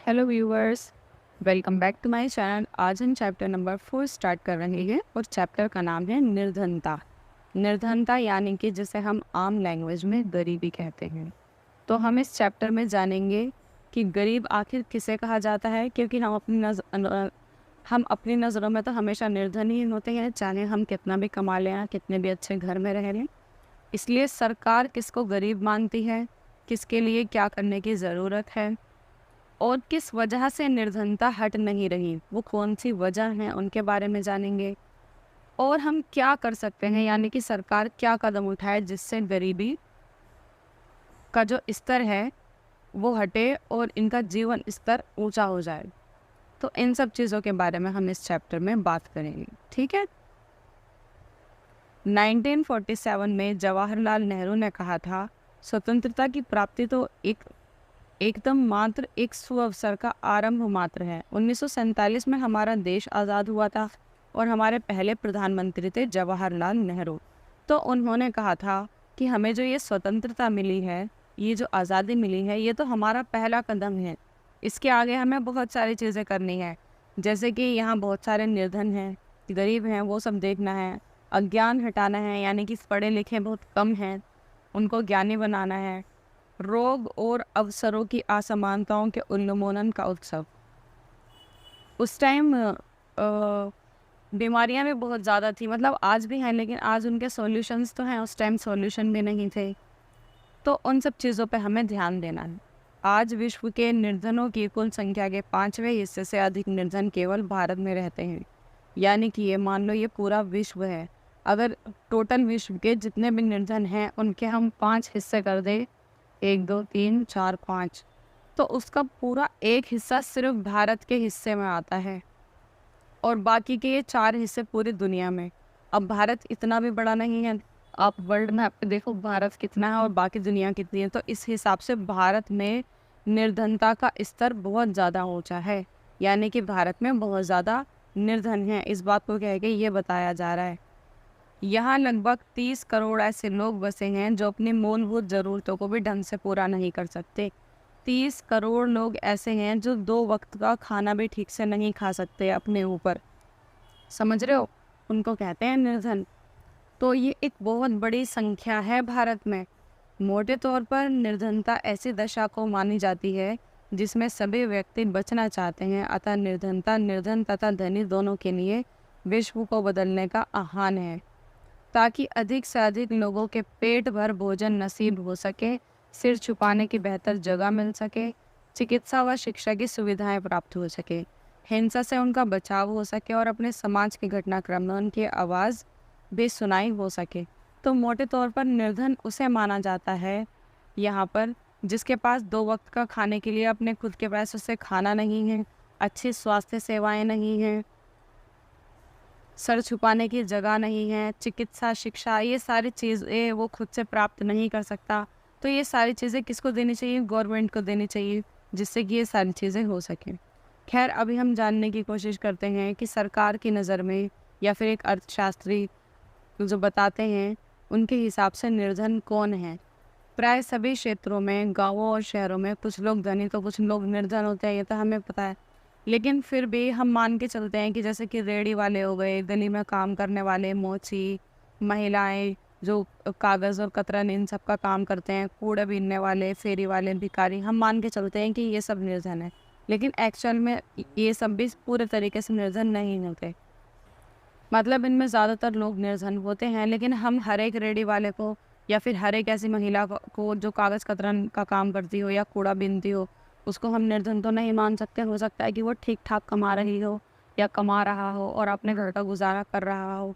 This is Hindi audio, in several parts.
Hello viewers, welcome back to my channel. आज हम चैप्टर नंबर 4 स्टार्ट कर रहे हैं और चैप्टर का नाम है निर्धनता। निर्धनता यानी कि जिसे हम आम लैंग्वेज में गरीबी कहते हैं। तो हम इस चैप्टर में जानेंगे कि गरीब आखिर किसे कहा जाता है, क्योंकि हम अपनी नज़रों में तो हमेशा निर्धन ही होते हैं, चाहे हम कितना भी कमा लें या कितने भी अच्छे घर में रह लें। इसलिए सरकार किसको गरीब मानती है, किसके लिए क्या करने की ज़रूरत है और किस वजह से निर्धनता हट नहीं रही, वो कौन सी वजह है, उनके बारे में जानेंगे। और हम क्या कर सकते हैं, यानी कि सरकार क्या कदम उठाए जिससे गरीबी का जो स्तर है वो हटे और इनका जीवन स्तर ऊंचा हो जाए। तो इन सब चीज़ों के बारे में हम इस चैप्टर में बात करेंगे, ठीक है। 1947 में जवाहरलाल नेहरू ने कहा था, स्वतंत्रता की प्राप्ति तो एकदम मात्र एक सुअवसर का आरंभ मात्र है। 1947 में हमारा देश आज़ाद हुआ था और हमारे पहले प्रधानमंत्री थे जवाहरलाल नेहरू। तो उन्होंने कहा था कि हमें जो ये स्वतंत्रता मिली है, ये जो आज़ादी मिली है, ये तो हमारा पहला कदम है। इसके आगे हमें बहुत सारी चीज़ें करनी है, जैसे कि यहाँ बहुत सारे निर्धन हैं, गरीब हैं, वो सब देखना है। अज्ञान हटाना है, यानी कि पढ़े लिखे बहुत कम हैं, उनको ज्ञानी बनाना है। रोग और अवसरों की असमानताओं के उन्मूलन का उत्सव। उस टाइम बीमारियां भी बहुत ज़्यादा थी, मतलब आज भी हैं, लेकिन आज उनके सॉल्यूशंस तो हैं, उस टाइम सॉल्यूशन भी नहीं थे। तो उन सब चीज़ों पे हमें ध्यान देना है। आज विश्व के निर्धनों की कुल संख्या के 5वें हिस्से से अधिक निर्धन केवल भारत में रहते हैं। यानी कि ये मान लो ये पूरा विश्व है। अगर टोटल विश्व के जितने भी निर्धन हैं उनके हम 5 हिस्से कर दें, 1 2 3 4 5, तो उसका पूरा एक हिस्सा सिर्फ भारत के हिस्से में आता है और बाकी के ये 4 हिस्से पूरी दुनिया में। अब भारत इतना भी बड़ा नहीं है, आप वर्ल्ड मैप पे देखो भारत कितना है और बाकी दुनिया कितनी है, तो इस हिसाब से भारत में निर्धनता का स्तर बहुत ज़्यादा ऊंचा है। यानी कि भारत में बहुत ज़्यादा निर्धन है, इस बात को कह के ये बताया जा रहा है। यहाँ लगभग 30 करोड़ ऐसे लोग बसे हैं जो अपनी मूलभूत ज़रूरतों को भी ढंग से पूरा नहीं कर सकते। 30 करोड़ लोग ऐसे हैं जो 2 वक्त का खाना भी ठीक से नहीं खा सकते अपने ऊपर, समझ रहे हो, उनको कहते हैं निर्धन। तो ये एक बहुत बड़ी संख्या है भारत में। मोटे तौर पर निर्धनता ऐसी दशा को मानी जाती है जिसमें सभी व्यक्ति बचना चाहते हैं, अतः निर्धनता निर्धन तथा धनी दोनों के लिए विश्व को बदलने का आह्वान है, ताकि अधिक से अधिक लोगों के पेट भर भोजन नसीब हो सके, सिर छुपाने की बेहतर जगह मिल सके, चिकित्सा व शिक्षा की सुविधाएं प्राप्त हो सके, हिंसा से उनका बचाव हो सके और अपने समाज के घटनाक्रम में उनकी आवाज़ भी सुनाई हो सके। तो मोटे तौर पर निर्धन उसे माना जाता है यहाँ पर जिसके पास 2 वक्त का खाने के लिए अपने खुद के पैसों से खाना नहीं है, अच्छी स्वास्थ्य सेवाएं नहीं हैं, सर छुपाने की जगह नहीं है, चिकित्सा शिक्षा ये सारी चीज़ें वो खुद से प्राप्त नहीं कर सकता। तो ये सारी चीज़ें किसको देनी चाहिए? गवर्नमेंट को देनी चाहिए, जिससे कि ये सारी चीज़ें हो सकें। खैर, अभी हम जानने की कोशिश करते हैं कि सरकार की नज़र में या फिर एक अर्थशास्त्री जो बताते हैं उनके हिसाब से निर्धन कौन है। प्राय सभी क्षेत्रों में, गाँवों और शहरों में कुछ लोग धनी तो कुछ लोग निर्धन होते हैं, ये तो हमें पता है। लेकिन फिर भी हम मान के चलते हैं कि जैसे कि रेहड़ी वाले हो गए, गली में काम करने वाले, मोची, महिलाएं जो कागज़ और कतरन इन सब का काम करते हैं, कूड़े बीनने वाले, फेरी वाले, भिखारी, हम मान के चलते हैं कि ये सब निर्धन है। लेकिन एक्चुअल में ये सब भी पूरे तरीके से निर्धन नहीं होते। मतलब इनमें ज़्यादातर लोग निर्धन होते हैं, लेकिन हम हर एक रेहड़ी वाले को या फिर हर एक ऐसी महिला को जो कागज़ कतरन का काम करती हो या कूड़ा बीनती हो, उसको हम निर्धन तो नहीं मान सकते। हो सकता है कि वो ठीक ठाक कमा रही हो या कमा रहा हो और अपने घर का गुजारा कर रहा हो,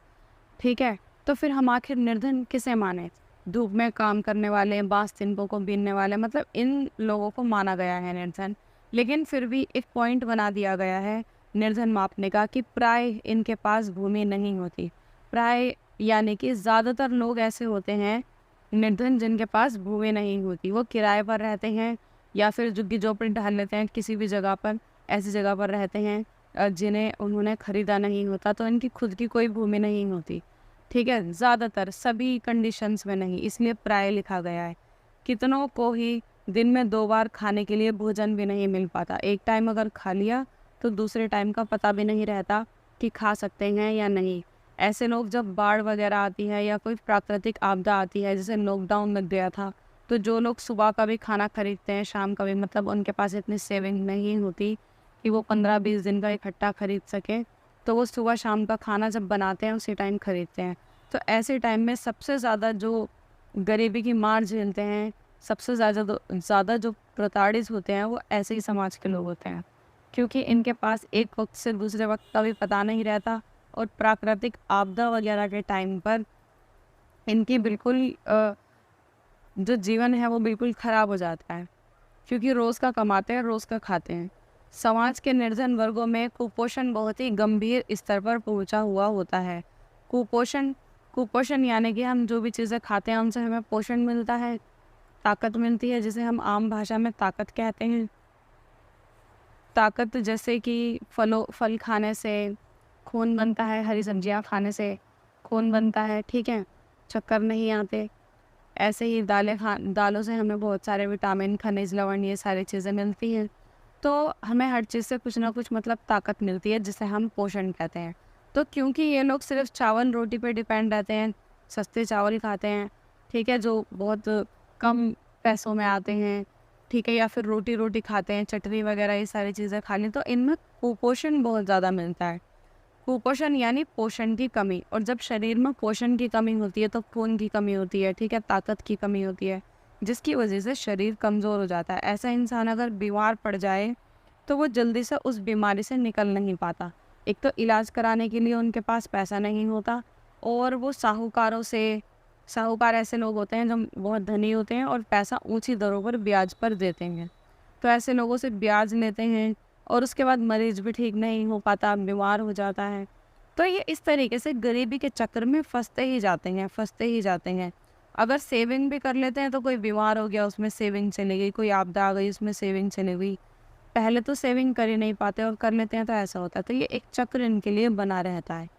ठीक है। तो फिर हम आखिर निर्धन किसे माने? धूप में काम करने वाले, बांस तिनकों को बीनने वाले, मतलब इन लोगों को माना गया है निर्धन। लेकिन फिर भी एक पॉइंट बना दिया गया है निर्धन मापने का कि प्राय इनके पास भूमि नहीं होती। प्राय यानी कि ज़्यादातर लोग ऐसे होते हैं निर्धन जिनके पास भूमि नहीं होती, वो किराए पर रहते हैं या फिर झुग्गी झोपड़ी ढाल लेते हैं किसी भी जगह पर, ऐसी जगह पर रहते हैं जिन्हें उन्होंने ख़रीदा नहीं होता, तो इनकी खुद की कोई भूमि नहीं होती, ठीक है। ज़्यादातर, सभी कंडीशंस में नहीं, इसलिए प्राय लिखा गया है। कितनों को ही दिन में 2 बार खाने के लिए भोजन भी नहीं मिल पाता। एक टाइम अगर खा लिया तो दूसरे टाइम का पता भी नहीं रहता कि खा सकते हैं या नहीं। ऐसे लोग जब बाढ़ वगैरह आती है या कोई प्राकृतिक आपदा आती है, जैसे लॉकडाउन लग गया था, तो जो लोग सुबह का भी खाना खरीदते हैं, शाम का भी, मतलब उनके पास इतनी सेविंग नहीं होती कि वो 15-20 दिन का इकट्ठा खरीद सकें, तो वो सुबह शाम का खाना जब बनाते हैं उसी टाइम खरीदते हैं। तो ऐसे टाइम में सबसे ज़्यादा जो गरीबी की मार झेलते हैं, सबसे ज़्यादा जो प्रताड़ित होते हैं, वो ऐसे ही समाज के लोग होते हैं, क्योंकि इनके पास एक वक्त से दूसरे वक्त का भी पता नहीं रहता और प्राकृतिक आपदा वगैरह के टाइम पर इनकी बिल्कुल जो जीवन है वो बिल्कुल ख़राब हो जाता है, क्योंकि रोज़ का कमाते हैं, रोज़ का खाते हैं। समाज के निर्धन वर्गों में कुपोषण बहुत ही गंभीर स्तर पर पहुंचा हुआ होता है। कुपोषण कुपोषण यानी कि हम जो भी चीज़ें खाते हैं उनसे हमें पोषण मिलता है, ताकत मिलती है, जिसे हम आम भाषा में ताकत कहते हैं। ताकत जैसे कि फल खाने से खून बनता है, हरी सब्जियां खाने से खून बनता है, ठीक है, चक्कर नहीं आते। ऐसे ही दालों से हमें बहुत सारे विटामिन, खनिज, लवण, ये सारी चीज़ें मिलती हैं। तो हमें हर चीज़ से कुछ ना कुछ मतलब ताकत मिलती है, जिसे हम पोषण कहते हैं। तो क्योंकि ये लोग सिर्फ चावल रोटी पे डिपेंड रहते हैं, सस्ते चावल खाते हैं, ठीक है, जो बहुत कम पैसों में आते हैं, ठीक है, या फिर रोटी खाते हैं, चटनी वगैरह ये सारी चीज़ें खा लें, तो इनमें कुपोषण बहुत ज़्यादा मिलता है। कुपोषण यानी पोषण की कमी, और जब शरीर में पोषण की कमी होती है तो खून की कमी होती है, ठीक है, ताकत की कमी होती है, जिसकी वजह से शरीर कमज़ोर हो जाता है। ऐसा इंसान अगर बीमार पड़ जाए तो वो जल्दी से उस बीमारी से निकल नहीं पाता। एक तो इलाज कराने के लिए उनके पास पैसा नहीं होता, और वो साहूकार ऐसे लोग होते हैं जो बहुत धनी होते हैं और पैसा ऊंची दरों पर ब्याज पर देते हैं। तो ऐसे लोगों से ब्याज लेते हैं और उसके बाद मरीज भी ठीक नहीं हो पाता, बीमार हो जाता है। तो ये इस तरीके से गरीबी के चक्कर में फंसते ही जाते हैं। अगर सेविंग भी कर लेते हैं तो कोई बीमार हो गया, उसमें सेविंग चली गई, कोई आपदा आ गई, उसमें सेविंग चली गई। पहले तो सेविंग कर ही नहीं पाते और कर लेते हैं तो ऐसा होता है। तो ये एक चक्र इनके लिए बना रहता है।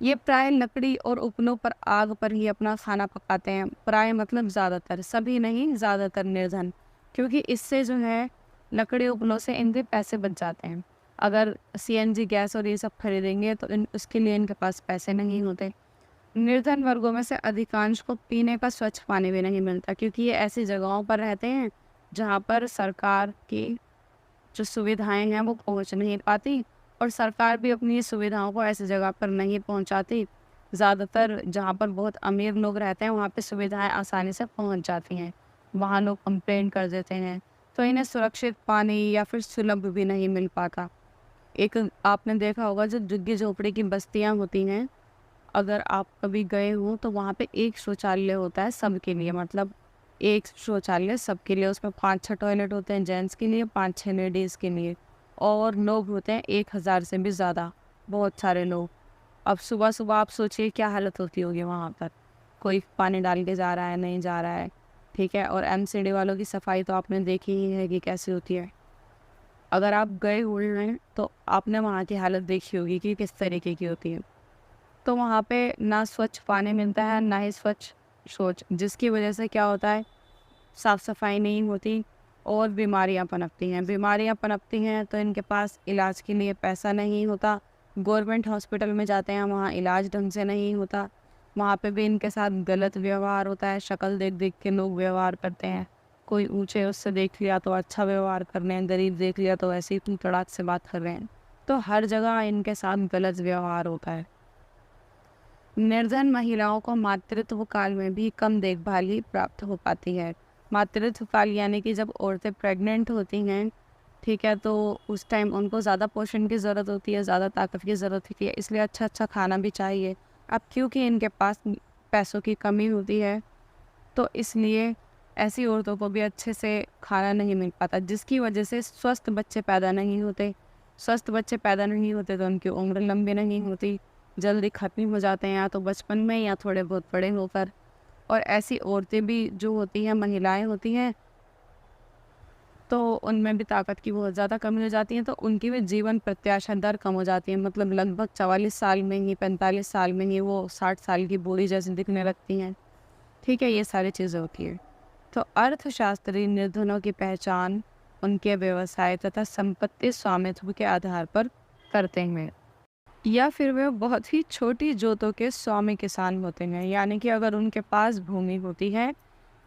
ये प्राय लकड़ी और उपलों पर आग पर ही अपना खाना पकाते हैं। प्राय मतलब ज़्यादातर, सभी नहीं, ज़्यादातर निर्धन, क्योंकि इससे जो है लकड़ी उपलों से इनके पैसे बच जाते हैं। अगर सीएनजी गैस और ये सब खरीदेंगे तो उसके लिए इनके पास पैसे नहीं होते। निर्धन वर्गों में से अधिकांश को पीने का स्वच्छ पानी भी नहीं मिलता, क्योंकि ये ऐसी जगहों पर रहते हैं जहाँ पर सरकार की जो सुविधाएं हैं वो पहुँच नहीं पाती, और सरकार भी अपनी सुविधाओं को ऐसी जगह पर नहीं पहुँचाती। ज़्यादातर जहाँ पर बहुत अमीर लोग रहते हैं वहाँ पे सुविधाएं आसानी से पहुँच जाती हैं, वहाँ लोग कंप्लेंट कर देते हैं, तो इन्हें सुरक्षित पानी या फिर सुलभ भी नहीं मिल पाता। एक आपने देखा होगा जो झुग्गी झोपड़ी की बस्तियाँ होती हैं, अगर आप कभी गए हो तो वहाँ पे एक शौचालय होता है सबके लिए, मतलब एक शौचालय सबके लिए, उसमें 5-6 टॉयलेट होते हैं जेंट्स के लिए, 5-6 लेडीज़ के लिए, और लोग होते हैं 1000 से भी ज़्यादा, बहुत सारे लोग। अब सुबह सुबह आप सोचिए क्या हालत होती होगी वहाँ पर, कोई पानी डाल के जा रहा है, नहीं जा रहा है, ठीक है। और एमसीडी वालों की सफाई तो आपने देखी ही है कि कैसी होती है। अगर आप गए हुए हैं तो आपने वहाँ की हालत देखी होगी कि किस तरीके की होती है। तो वहाँ पे ना स्वच्छ पानी मिलता है, ना ही स्वच्छ शौच, जिसकी वजह से क्या होता है, साफ़ सफाई नहीं होती और बीमारियाँ पनपती हैं तो इनके पास इलाज के लिए पैसा नहीं होता। गवर्नमेंट हॉस्पिटल में जाते हैं, वहाँ इलाज ढंग से नहीं होता, वहाँ पे भी इनके साथ गलत व्यवहार होता है। शक्ल देख देख के लोग व्यवहार करते हैं, कोई ऊँचे उससे देख लिया तो अच्छा व्यवहार कर रहे हैं, गरीब देख लिया तो ऐसे ही तू तड़ाक से बात कर रहे हैं। तो हर जगह इनके साथ गलत व्यवहार होता है। निर्धन महिलाओं को मातृत्व काल में भी कम देखभाल ही प्राप्त हो पाती है। मातृत्व काल यानी कि जब औरतें प्रेग्नेंट होती हैं, ठीक है, तो उस टाइम उनको ज़्यादा पोषण की ज़रूरत होती है, ज़्यादा ताकत की ज़रूरत होती है, इसलिए अच्छा खाना भी चाहिए। अब क्योंकि इनके पास पैसों की कमी होती है तो इसलिए ऐसी औरतों को भी अच्छे से खाना नहीं मिल पाता, जिसकी वजह से स्वस्थ बच्चे पैदा नहीं होते। तो उनकी उम्र लंबी नहीं होती, जल्दी ख़त्म हो जाते हैं, या तो बचपन में या थोड़े बहुत बड़े होकर। और ऐसी औरतें भी जो होती हैं, महिलाएं होती हैं, तो उनमें भी ताकत की बहुत ज़्यादा कमी हो जाती है, तो उनकी भी जीवन प्रत्याशा दर कम हो जाती है, मतलब लगभग 44 साल में ही, 45 साल में ही वो 60 साल की बूढ़ी जैसी दिखने लगती हैं, ठीक है, ये सारी चीज़ें होती है। तो अर्थशास्त्री निर्धनों की पहचान उनके व्यवसाय तथा संपत्ति स्वामित्व के आधार पर करते हैं, या फिर वे बहुत ही छोटी जोतों के स्वामी किसान होते हैं। यानी कि अगर उनके पास भूमि होती है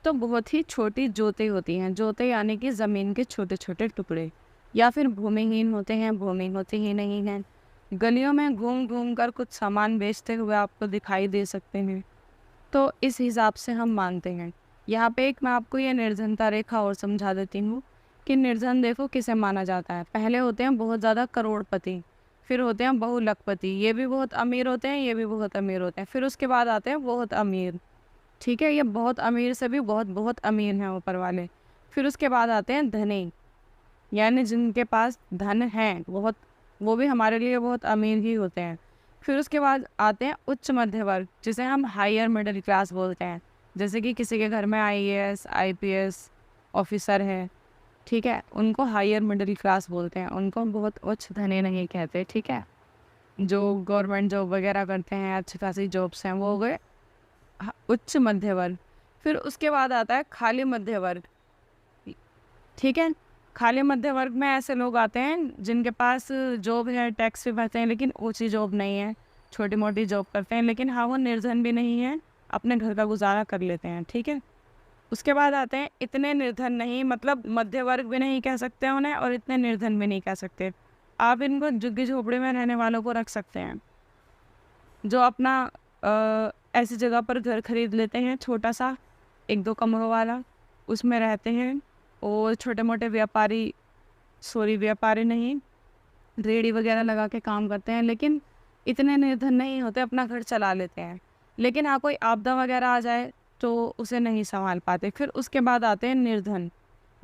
तो बहुत ही छोटी जोतें होती हैं। जोतें यानी कि ज़मीन के छोटे छोटे टुकड़े। या फिर भूमिहीन होते हैं, भूमि होती ही नहीं है, गलियों में घूम घूम कर कुछ सामान बेचते हुए आपको दिखाई दे सकते हैं। तो इस हिसाब से हम मानते हैं। यहाँ पे एक मैं आपको ये निर्धनता रेखा और समझा देती हूँ कि निर्धन देखो किसे माना जाता है। पहले होते हैं बहुत ज़्यादा करोड़पति, फिर होते हैं बहुलखपति, ये भी बहुत अमीर होते हैं, ये भी बहुत अमीर होते हैं, फिर उसके बाद आते हैं बहुत अमीर। ठीक है, ये बहुत अमीर से भी बहुत बहुत अमीर हैं ऊपर वाले। फिर उसके बाद आते हैं धनी, यानी जिनके पास धन है बहुत, वो भी हमारे लिए बहुत अमीर ही होते हैं। फिर उसके बाद आते हैं उच्च मध्य वर्ग, जिसे हम हायर मिडिल क्लास बोलते हैं। जैसे कि किसी के घर में आईएएस आईपीएस ऑफिसर है, ठीक है, उनको हायर मिडिल क्लास बोलते हैं, उनको बहुत उच्च धनी नहीं कहते। ठीक है, जो गवर्नमेंट जॉब वगैरह करते हैं, अच्छी खासी जॉब्स हैं, वो हो गए उच्च मध्य वर्ग। फिर उसके बाद आता है खाली मध्य वर्ग। ठीक है, खाली मध्य वर्ग में ऐसे लोग आते हैं जिनके पास जॉब है, टैक्स भी भरते हैं, लेकिन ऊंची जॉब नहीं है, छोटी मोटी जॉब करते हैं, लेकिन हाँ वो निर्धन भी नहीं है, अपने घर का गुजारा कर लेते हैं। ठीक है, उसके बाद आते हैं इतने निर्धन नहीं, मतलब मध्य वर्ग भी नहीं कह सकते उन्हें और इतने निर्धन भी नहीं कह सकते। आप इनको झुग्गी झोपड़ी में रहने वालों को रख सकते हैं, जो अपना ऐसी जगह पर घर खरीद लेते हैं, छोटा सा 1-2 कमरों वाला, उसमें रहते हैं। और छोटे मोटे व्यापारी, व्यापारी नहीं, रेहड़ी वगैरह लगा के काम करते हैं, लेकिन इतने निर्धन नहीं होते, अपना घर चला लेते हैं। लेकिन हाँ कोई आपदा वगैरह आ जाए तो उसे नहीं संभाल पाते। फिर उसके बाद आते हैं निर्धन,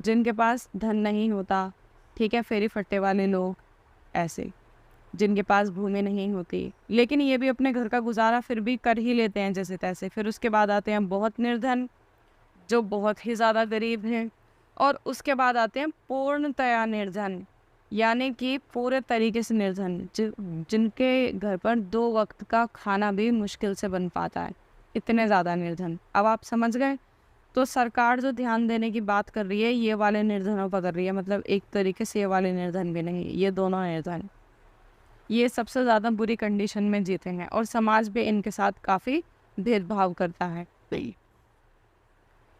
जिनके पास धन नहीं होता। ठीक है, फेरी फट्टे वाले लोग, ऐसे जिनके पास भूमि नहीं होती, लेकिन ये भी अपने घर का गुजारा फिर भी कर ही लेते हैं जैसे तैसे। फिर उसके बाद आते हैं बहुत निर्धन, जो बहुत ही ज़्यादा गरीब हैं। और उसके बाद आते हैं पूर्णतया निर्धन, यानी कि पूरे तरीके से निर्धन, जिनके घर पर 2 वक्त का खाना भी मुश्किल से बन पाता है, इतने ज़्यादा निर्धन। अब आप समझ गए। तो सरकार जो ध्यान देने की बात कर रही है, ये वाले निर्धनों पर कर रही है, मतलब एक तरीके से ये वाले निर्धन भी नहीं, ये दोनों निर्धन, ये सबसे ज़्यादा बुरी कंडीशन में जीते हैं और समाज भी इनके साथ काफ़ी भेदभाव करता है।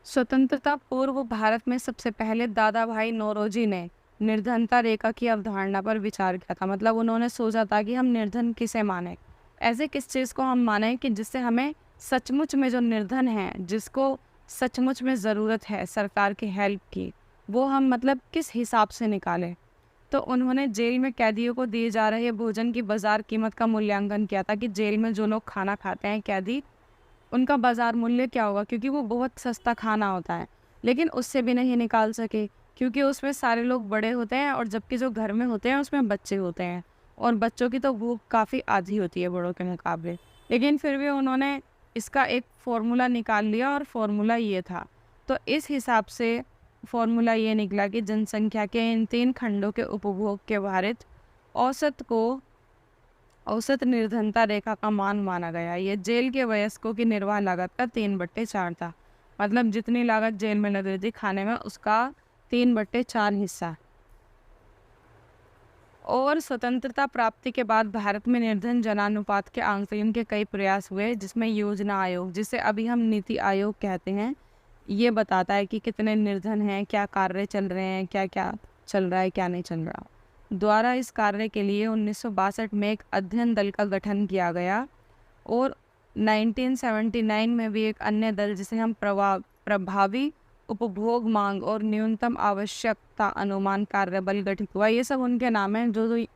स्वतंत्रता पूर्व भारत में सबसे पहले दादा भाई नौरोजी ने निर्धनता रेखा की अवधारणा पर विचार किया था। मतलब उन्होंने सोचा था कि हम निर्धन किसे माने, ऐसे किस चीज़ को हम माने कि जिससे हमें सचमुच में, जो निर्धन है, जिसको सचमुच में ज़रूरत है सरकार की हेल्प की, वो हम मतलब किस हिसाब से निकालें। तो उन्होंने जेल में कैदियों को दिए जा रहे भोजन की बाजार कीमत का मूल्यांकन किया था कि जेल में जो लोग खाना खाते हैं कैदी, उनका बाजार मूल्य क्या होगा, क्योंकि वो बहुत सस्ता खाना होता है। लेकिन उससे भी नहीं निकाल सके, क्योंकि उसमें सारे लोग बड़े होते हैं और जबकि जो घर में होते हैं उसमें बच्चे होते हैं, और बच्चों की तो भूख काफ़ी आधी होती है बड़ों के मुकाबले। लेकिन फिर भी उन्होंने इसका एक फ़ॉर्मूला निकाल लिया और फ़ॉर्मूला ये था। तो इस हिसाब से फॉर्मूला ये निकला कि जनसंख्या के इन 3 खंडों के उपभोग के भारित औसत को औसत निर्धनता रेखा का मान माना गया। ये जेल के वयस्कों की निर्वाह लागत का 3/4 था। मतलब जितनी लागत जेल में लग रही थी खाने में, उसका 3/4 हिस्सा। और स्वतंत्रता प्राप्ति के बाद भारत में निर्धन जनानुपात के आंकलन के कई प्रयास हुए, जिसमें योजना आयोग, जिसे अभी हम नीति आयोग कहते हैं, ये बताता है कि कितने निर्धन हैं, क्या कार्य चल रहे हैं, क्या क्या चल रहा है, क्या नहीं चल रहा, द्वारा इस कार्य के लिए 1962 में एक अध्ययन दल का गठन किया गया। और 1979 में भी एक अन्य दल, जिसे हम प्रभावी उपभोग मांग और न्यूनतम आवश्यकता अनुमान कार्य बल गठित हुआ। ये सब उनके नाम हैं जो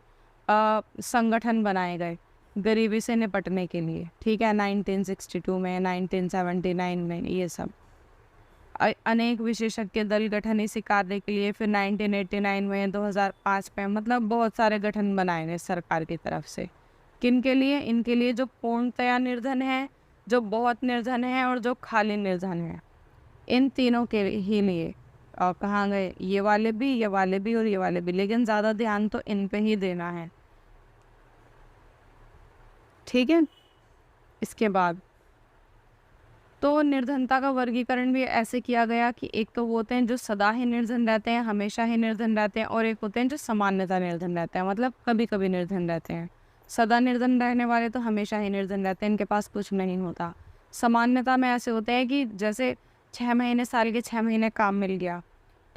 संगठन बनाए गए गरीबी से निपटने के लिए। ठीक है, 1962 में, 1979 में, ये सब अनेक विशेषज्ञ दल गठन इसी कार्य के लिए। फिर 1989 में, 2005 में, मतलब बहुत सारे गठन बनाए गए सरकार की तरफ से। किन के लिए? इनके लिए जो पूर्णतया निर्धन है, जो बहुत निर्धन है और जो खाली निर्धन है, इन तीनों के ही लिए। और कहाँ गए ये वाले भी, ये वाले भी और ये वाले भी, लेकिन ज़्यादा ध्यान तो इन पे ही देना है। ठीक है, इसके बाद तो निर्धनता का वर्गीकरण भी ऐसे किया गया कि एक तो वो होते हैं जो सदा ही निर्धन रहते हैं, हमेशा ही निर्धन रहते हैं, और एक होते हैं जो सामान्यतः निर्धन रहते हैं, मतलब कभी कभी निर्धन रहते हैं। सदा निर्धन रहने वाले तो हमेशा ही निर्धन रहते हैं, इनके पास कुछ नहीं होता। सामान्यता में ऐसे होते हैं कि जैसे 6 महीने, साल के 6 महीने काम मिल गया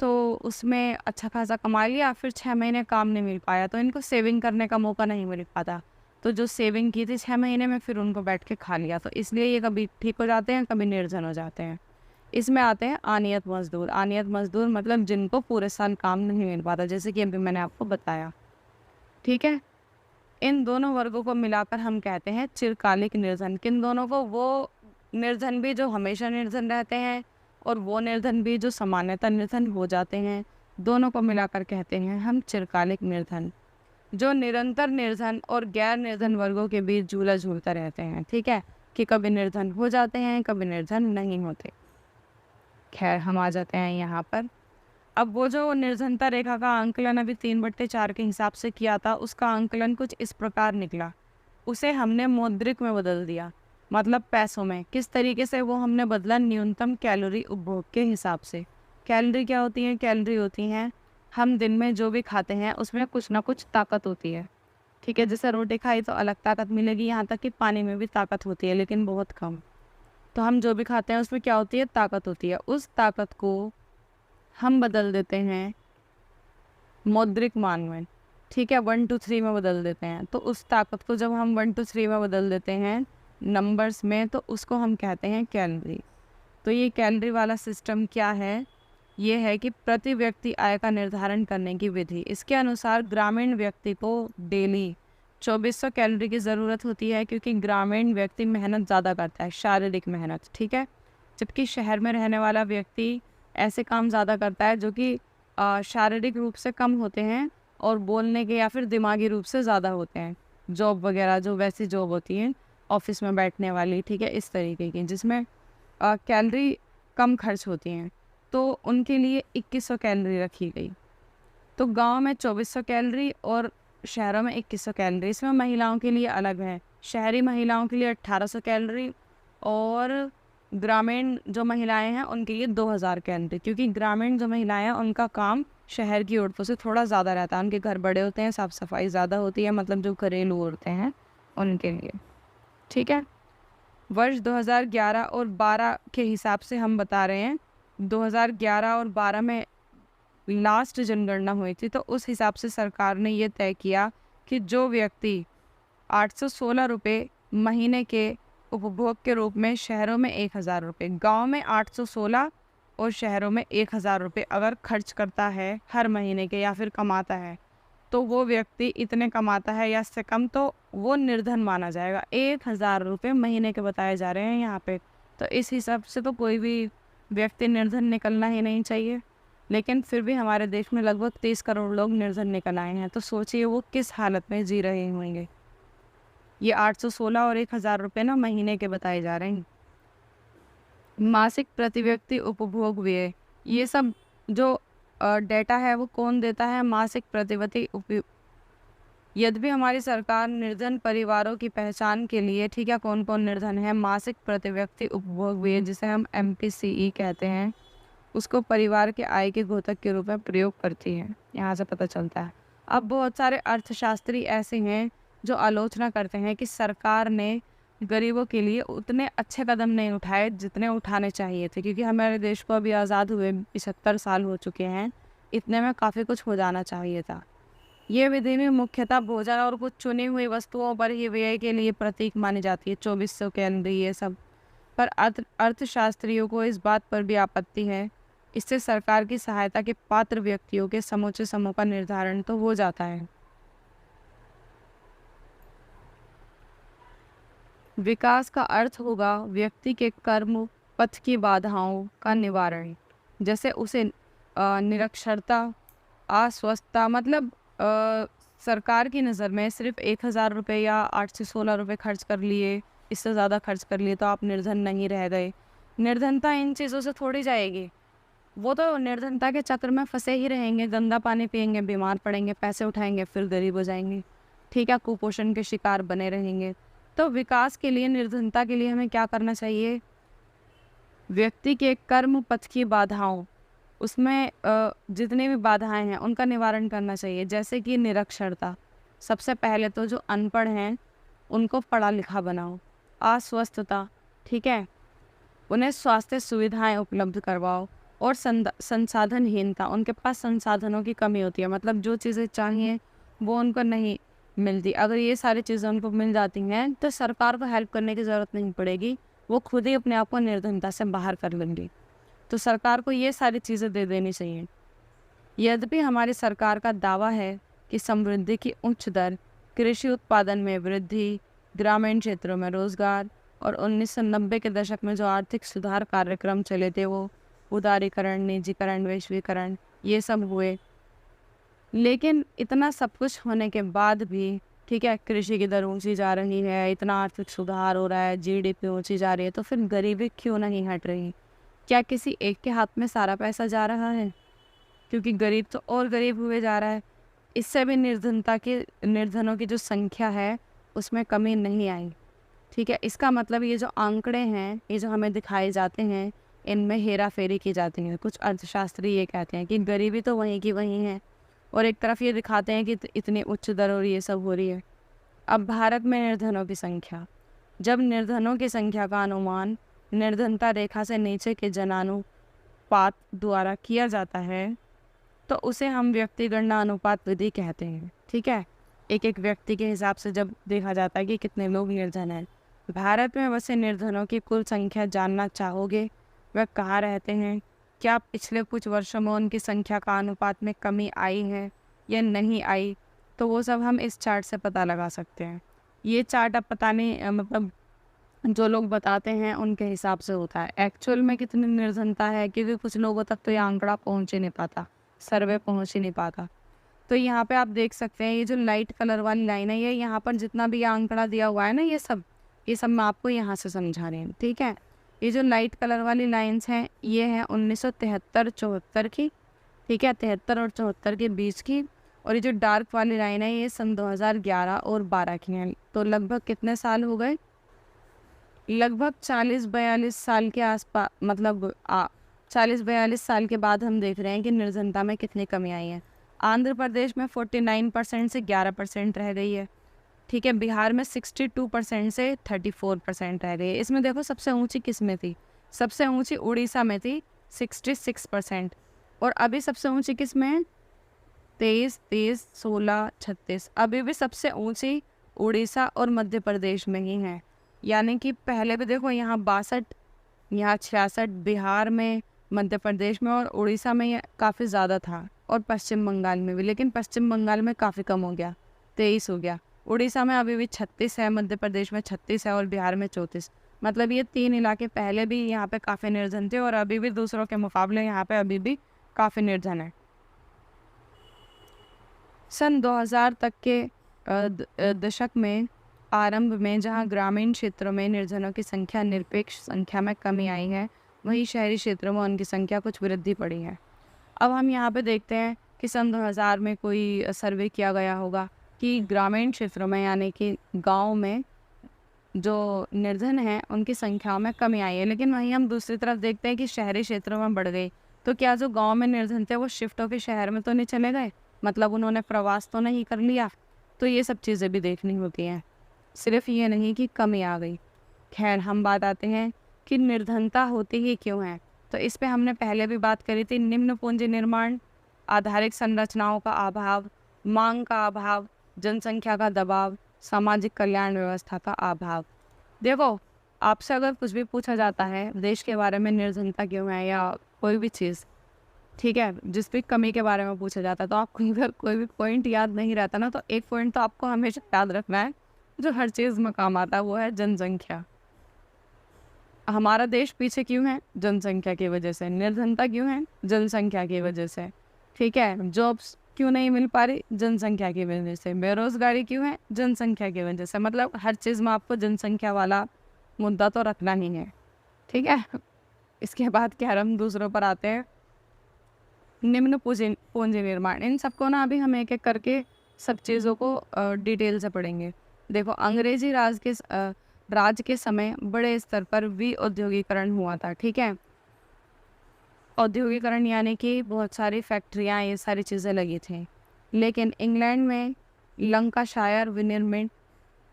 तो उसमें अच्छा खासा कमा लिया, फिर 6 महीने काम नहीं मिल पाया तो इनको सेविंग करने का मौका नहीं मिल पाता। तो जो सेविंग की थी 6 महीने में, फिर उनको बैठ के खा लिया, तो इसलिए ये कभी ठीक हो जाते हैं, कभी निर्धन हो जाते हैं। इसमें आते हैं अनियत मजदूर। अनियत मजदूर मतलब जिनको पूरे साल काम नहीं मिल पाता, जैसे कि अभी मैंने आपको बताया। ठीक है, इन दोनों वर्गों को मिलाकर हम कहते हैं चिरकालिक निर्धन। किन दोनों को? वो निर्धन भी जो हमेशा निर्धन रहते हैं, और वो निर्धन भी जो सामान्यतः निर्धन हो जाते हैं, दोनों को मिलाकर कहते हैं हम चिरकालिक निर्धन, जो निरंतर निर्धन और गैर निर्धन वर्गों के बीच झूला झूलता रहते हैं। ठीक है, कि कभी निर्धन हो जाते हैं, कभी निर्धन नहीं होते। खैर, हम आ जाते हैं यहाँ पर। अब वो जो निर्धनता रेखा का आंकलन अभी 3/4 के हिसाब से किया था, उसका आंकलन कुछ इस प्रकार निकला। उसे हमने मौद्रिक में बदल दिया, मतलब पैसों में। किस तरीके से वो हमने बदला? न्यूनतम कैलोरी उपभोग के हिसाब से। कैलोरी क्या होती है? कैलोरी होती हैं हम दिन में जो भी खाते हैं उसमें कुछ ना कुछ ताकत होती है। ठीक है, जैसे रोटी खाई तो अलग ताकत मिलेगी, यहाँ तक कि पानी में भी ताकत होती है, लेकिन बहुत कम। तो हम जो भी खाते हैं उसमें क्या होती है? ताकत होती है। उस ताकत को हम बदल देते हैं मौद्रिक मान में। ठीक है, 1 to 3 में बदल देते हैं। तो उस ताकत को जब हम 1 to 3 में बदल देते हैं नंबर्स में, तो उसको हम कहते हैं कैलोरी। तो ये कैलोरी वाला सिस्टम क्या है? ये है कि प्रति व्यक्ति आय का निर्धारण करने की विधि। इसके अनुसार ग्रामीण व्यक्ति को डेली 2400 कैलोरी की ज़रूरत होती है, क्योंकि ग्रामीण व्यक्ति मेहनत ज़्यादा करता है, शारीरिक मेहनत। ठीक है, जबकि शहर में रहने वाला व्यक्ति ऐसे काम ज़्यादा करता है जो कि शारीरिक रूप से कम होते हैं और बोलने के या फिर दिमागी रूप से ज़्यादा होते हैं। जॉब वगैरह, जो वैसी जॉब होती है ऑफिस में बैठने वाली, ठीक है, इस तरीके की, जिसमें कैलोरी कम खर्च होती हैं, तो उनके लिए 2100 कैलोरी रखी गई। तो गांव में 2400 कैलोरी और शहरों में 2100 कैलोरी। इसमें महिलाओं के लिए अलग है। शहरी महिलाओं के लिए 1800 कैलोरी, और ग्रामीण जो महिलाएं हैं उनके लिए 2000 कैलोरी, क्योंकि ग्रामीण जो महिलाएं हैं उनका काम शहर की औरतों से थोड़ा ज़्यादा रहता है। उनके घर बड़े होते हैं, साफ़ सफाई ज़्यादा होती है, मतलब जो घरेलू औरतें हैं उनके लिए। ठीक है, वर्ष 2011 और 12 के हिसाब से हम बता रहे हैं। 2011 और 12 में लास्ट जनगणना हुई थी, तो उस हिसाब से सरकार ने ये तय किया कि जो व्यक्ति 816 रुपये महीने के उपभोग के रूप में शहरों में 1000 रुपये, गाँव में 816 और शहरों में 1000 रुपये अगर खर्च करता है हर महीने के, या फिर कमाता है, तो वो व्यक्ति इतने कमाता है या इससे कम, तो वो निर्धन माना जाएगा। 1000 रुपये महीने के बताए जा रहे हैं यहाँ पे। तो इस हिसाब से तो कोई भी व्यक्ति निर्धन निकलना ही नहीं चाहिए, लेकिन फिर भी हमारे देश में लगभग 30 करोड़ लोग निर्धन निकल आए हैं। तो सोचिए वो किस हालत में जी रहे होंगे। ये 816 और 1000 रुपये ना महीने के बताए जा रहे हैं। मासिक प्रति व्यक्ति उपभोग व्यय, ये सब जो डेटा है वो कौन देता है? मासिक प्रति व्यक्ति यद्यपि हमारी सरकार निर्धन परिवारों की पहचान के लिए, ठीक है, कौन कौन निर्धन है, मासिक प्रति व्यक्ति उपभोग व्यय जिसे हम MPCE कहते हैं, उसको परिवार के आय के घोतक के रूप में प्रयोग करती है। यहाँ से पता चलता है। अब बहुत सारे अर्थशास्त्री ऐसे हैं जो आलोचना करते हैं कि सरकार ने गरीबों के लिए उतने अच्छे कदम नहीं उठाए जितने उठाने चाहिए थे, क्योंकि हमारे देश को अभी आज़ाद हुए 75 साल हो चुके हैं। इतने में काफ़ी कुछ हो जाना चाहिए था। ये विधि में मुख्यतः भोजन और कुछ चुनी हुई वस्तुओं पर ही व्यय के लिए प्रतीक मानी जाती है, 2400 कैलोरी ये सब। पर अर्थशास्त्रियों को इस बात पर भी आपत्ति है। इससे सरकार की सहायता के पात्र व्यक्तियों के समूचे समूह का निर्धारण तो हो जाता है। विकास का अर्थ होगा व्यक्ति के कर्म पथ की बाधाओं का निवारण, जैसे उसे निरक्षरता, अस्वस्थता, मतलब सरकार की नज़र में सिर्फ 1000 रुपये या 816 रुपये खर्च कर लिए, इससे ज़्यादा खर्च कर लिए तो आप निर्धन नहीं रह गए। निर्धनता इन चीज़ों से थोड़ी जाएगी। वो तो निर्धनता के चक्र में फंसे ही रहेंगे, गंदा पानी पिएंगे, बीमार पड़ेंगे, पैसे उठाएंगे, फिर गरीब हो जाएंगे। ठीक है, कुपोषण के शिकार बने रहेंगे। तो विकास के लिए, निर्धनता के लिए हमें क्या करना चाहिए? व्यक्ति के कर्म पथ की बाधाओं, उसमें जितनी भी बाधाएं हैं उनका निवारण करना चाहिए। जैसे कि निरक्षरता, सबसे पहले तो जो अनपढ़ हैं उनको पढ़ा लिखा बनाओ। अस्वस्थता, ठीक है, उन्हें स्वास्थ्य सुविधाएं उपलब्ध करवाओ। और संसाधनहीनता, उनके पास संसाधनों की कमी होती है, मतलब जो चीज़ें चाहिए वो उनको नहीं मिलती। अगर ये सारी चीज़ें उनको मिल जाती हैं तो सरकार को हेल्प करने की ज़रूरत नहीं पड़ेगी, वो खुद ही अपने आप को निर्धनता से बाहर कर लेंगी। तो सरकार को ये सारी चीज़ें दे देनी चाहिए। यद्यपि हमारी सरकार का दावा है कि समृद्धि की उच्च दर, कृषि उत्पादन में वृद्धि, ग्रामीण क्षेत्रों में रोजगार और 1990 के दशक में जो आर्थिक सुधार कार्यक्रम चले थे, वो उदारीकरण, निजीकरण, वैश्वीकरण, ये सब हुए। लेकिन इतना सब कुछ होने के बाद भी, ठीक है, कृषि की दर ऊंची जा रही है, इतना आर्थिक सुधार हो रहा है, जीडीपी ऊंची जा रही है, तो फिर गरीबी क्यों नहीं हट रही? क्या किसी एक के हाथ में सारा पैसा जा रहा है? क्योंकि गरीब तो और गरीब हुए जा रहा है। इससे भी निर्धनों की जो संख्या है उसमें कमी नहीं आई, ठीक है। इसका मतलब ये जो आंकड़े हैं, ये जो हमें दिखाए जाते हैं, इनमें हेरा फेरी की जाती है। कुछ अर्थशास्त्री ये कहते हैं कि गरीबी तो वहीं की वहीं है, और एक तरफ ये दिखाते हैं कि इतनी उच्च दर और ये सब हो रही है। अब भारत में निर्धनों की संख्या, जब निर्धनों की संख्या का अनुमान निर्धनता रेखा से नीचे के जनानुपात द्वारा किया जाता है तो उसे हम व्यक्ति गणना अनुपात विधि कहते हैं, ठीक है। एक एक व्यक्ति के हिसाब से जब देखा जाता है कि कितने लोग निर्धन हैं। भारत में बसे निर्धनों की कुल संख्या जानना चाहोगे? वह कहाँ रहते हैं? क्या पिछले कुछ वर्षों में उनकी संख्या का अनुपात में कमी आई है या नहीं आई? तो वो सब हम इस चार्ट से पता लगा सकते हैं। ये चार्ट अब पता नहीं, मतलब जो लोग बताते हैं उनके हिसाब से होता है। एक्चुअल में कितनी निर्धनता है, क्योंकि कुछ लोगों तक तो ये आंकड़ा पहुँच ही नहीं पाता, सर्वे पहुँच ही नहीं पाता। तो यहाँ पे आप देख सकते हैं, ये जो लाइट कलर वाली लाइन है, ये यहाँ पर जितना भी ये आंकड़ा दिया हुआ है ना, ये सब मैं आपको यहाँ से समझा रही हूँ, ठीक है। ये जो लाइट कलर वाली लाइंस हैं, ये है 1973-74 की, ठीक है, 73 और 74 के बीच की। और ये जो डार्क वाली लाइन है, ये सन 2011 और 12 की हैं। तो लगभग कितने साल हो गए? लगभग 40-42 साल के आसपास, मतलब 40-42 साल के बाद हम देख रहे हैं कि निर्धनता में कितनी कमी आई है। आंध्र प्रदेश में 49% से 11% रह गई है, ठीक है। बिहार में 62% से 34% रह गई है। इसमें देखो सबसे ऊंची किस में थी? सबसे ऊंची उड़ीसा में थी, 66%। और अभी सबसे ऊंची किस में है? 23, 16, 36। अभी भी सबसे ऊंची उड़ीसा और मध्य प्रदेश में ही है। यानी कि पहले भी देखो, यहाँ 62, यहाँ 66, बिहार में, मध्य प्रदेश में और उड़ीसा में ये काफ़ी ज़्यादा था, और पश्चिम बंगाल में भी। लेकिन पश्चिम बंगाल में काफ़ी कम हो गया, 23 हो गया। उड़ीसा में अभी भी 36 है, मध्य प्रदेश में 36 है और बिहार में 34। मतलब ये 3 इलाके पहले भी यहाँ पे काफ़ी निर्धन थे, और अभी भी दूसरों के मुकाबले यहाँ पे अभी भी काफ़ी निर्धन है। सन 2000 तक के दशक में आरंभ में जहाँ ग्रामीण क्षेत्रों में निर्धनों की संख्या निरपेक्ष संख्या में कमी आई है, वहीं शहरी क्षेत्रों में उनकी संख्या कुछ वृद्धि पड़ी है। अब हम यहाँ पे देखते हैं कि सन 2000 में कोई सर्वे किया गया होगा कि ग्रामीण क्षेत्रों में, यानी कि गांव में जो निर्धन हैं उनकी संख्या में कमी आई है। लेकिन वहीं हम दूसरी तरफ देखते हैं कि शहरी क्षेत्रों में बढ़ गई। तो क्या जो गांव में निर्धन थे वो शिफ्ट होकर शहर में तो नहीं चले गए? मतलब उन्होंने प्रवास तो नहीं कर लिया? तो ये सब चीज़ें भी देखनी होती हैं, सिर्फ ये नहीं कि कमी आ गई। खैर, हम बात आते हैं कि निर्धनता होती ही क्यों है। तो इस पे हमने पहले भी बात करी थी। निम्न पूंजी निर्माण, आधारिक संरचनाओं का अभाव, मांग का अभाव, जनसंख्या का दबाव, सामाजिक कल्याण व्यवस्था का अभाव। देखो, आपसे अगर कुछ भी पूछा जाता है देश के बारे में, निर्धनता क्यों है या कोई भी चीज़, ठीक है, जिस भी कमी के बारे में पूछा जाता है, तो आपको अगर कोई भी पॉइंट याद नहीं रहता ना, तो एक पॉइंट तो आपको हमेशा याद रखना है जो हर चीज़ में काम आता है, वो है जनसंख्या। हमारा देश पीछे क्यों है? जनसंख्या की वजह से। निर्धनता क्यों है? जनसंख्या की वजह से, ठीक है। जॉब्स क्यों नहीं मिल पा रही? जनसंख्या की वजह से। बेरोजगारी क्यों है? जनसंख्या की वजह से। मतलब हर चीज़ में आपको जनसंख्या वाला मुद्दा तो रखना ही है, ठीक है। इसके बाद क्या, हम दूसरों पर आते हैं। निम्न पूंजी निर्माण, इन सबको ना अभी हम एक एक करके सब चीज़ों को डिटेल से पढ़ेंगे। देखो, अंग्रेजी राज के राज के समय बड़े स्तर पर विऔद्योगीकरण हुआ था, ठीक है। औद्योगिकरण यानी कि बहुत सारी फैक्ट्रियाँ, ये सारी चीज़ें लगी थी। लेकिन इंग्लैंड में लंकाशायर विनिर्मित